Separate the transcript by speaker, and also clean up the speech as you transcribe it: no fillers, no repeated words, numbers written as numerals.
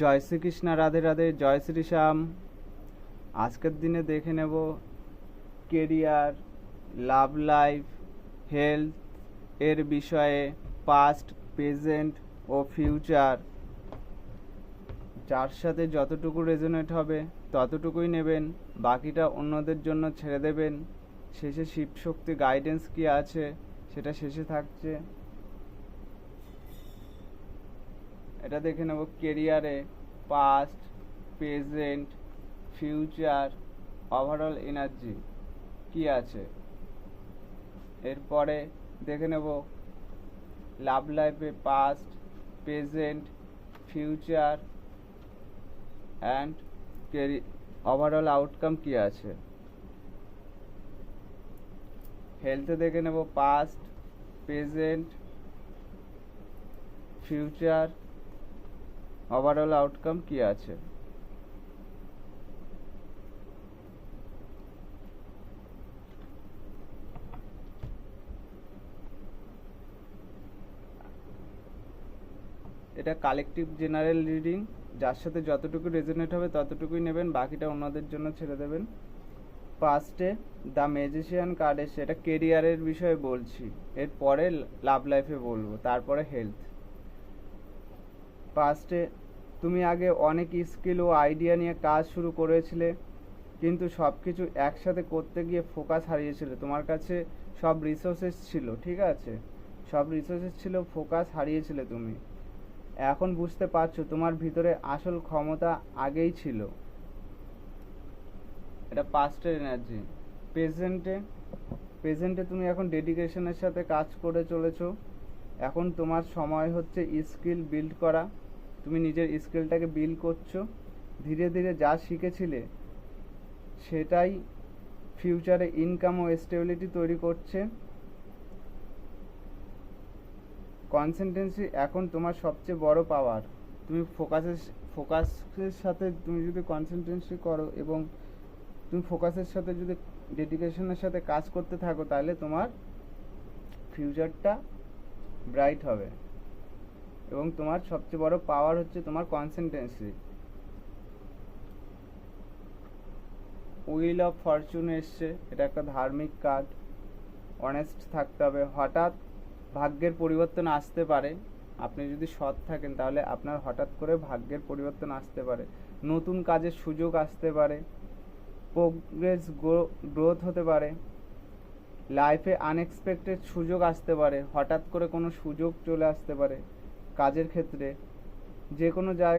Speaker 1: জয় শ্রীকৃষ্ণ, রাধে রাধে, জয় শ্রী শ্যাম। আজকের দিনে দেখে নেব কেরিয়ার, লাভ লাইফ, হেলথ এর বিষয়ে পাস্ট, প্রেজেন্ট ও ফিউচার। যার সাথে যতটুকু রেজোনেট হবে ততটুকুই নেবেন, বাকিটা অন্যদের জন্য ছেড়ে দেবেন। শেষে শিব শক্তি গাইডেন্স কি আছে সেটা শেষে থাকছে। এটা দেখে নেব কেরিয়ারে past, present, future, overall energy কি আছে। এরপরে দেখে নেব লাভ লাইফে past, present, future and overall outcome কি আছে। হেলথে দেখে নেব past, present, future, overall outcome কি আছে। এটা কালেকটিভ জেনারেল রিডিং, যার সাথে যতটুকু রেজোনেট হবে ততটুকুই নেবেন, বাকিটা অন্যদের জন্য ছেড়ে দেবেন। পাস্টে দ্য ম্যাজিশিয়ান কার্ড এসে, এটা কেরিয়ারের বিষয়ে বলছি, এরপরে লাভ লাইফে বলবো, তারপরে হেলথ। পাস্টে তুমি আগে অনেক স্কিল ও আইডিয়া নিয়ে কাজ শুরু করেছিলে, কিন্তু সব কিছু একসাথে করতে গিয়ে ফোকাস হারিয়েছিলে। তোমার কাছে সব রিসোর্সেস ছিল, ঠিক আছে, সব রিসোর্সেস ছিল, ফোকাস হারিয়েছিলে তুমি। এখন বুঝতে পারছো তোমার ভিতরে আসল ক্ষমতা আগেই ছিল। এটা পাস্টের এনার্জি। প্রেজেন্টে তুমি এখন ডেডিকেশনের সাথে কাজ করে চলেছো। এখন তোমার সময় হচ্ছে স্কিল বিল্ড করা। তুমি নিজের স্কিলটাকে বিল্ড করছো, ধীরে ধীরে যা শিখেছিলে সেটাই ফিউচারে ইনকাম ও স্টেবিলিটি তৈরি করছে। কনসিস্টেন্সি এখন তোমার সবচেয়ে বড় পাওয়ার। তুমি ফোকাসের সাথে তুমি যদি কনসিস্টেন্সি করো এবং তুমি ফোকাসের সাথে যদি ডেডিকেশনের সাথে কাজ করতে থাকো, তাহলে তোমার ফিউচারটা ব্রাইট হবে। এবং তোমার সবচেয়ে বড় পাওয়ার হচ্ছে তোমার কনসিস্টেন্সি। হুইল অফ ফরচুন এসছে, এটা একটা ধার্মিক কার্ড। অনেস্ট থাকতে হবে। হঠাৎ ভাগ্যের পরিবর্তন আসতে পারে। আপনি যদি সৎ থাকেন তাহলে আপনার হঠাৎ করে ভাগ্যের পরিবর্তন আসতে পারে, নতুন কাজের সুযোগ আসতে পারে, প্রোগ্রেস গ্রোথ হতে পারে, লাইফে আনএক্সপেক্টেড সুযোগ আসতে পারে, হঠাৎ করে কোনো সুযোগ চলে আসতে পারে কাজের ক্ষেত্রে। যে কোনো জায়গায়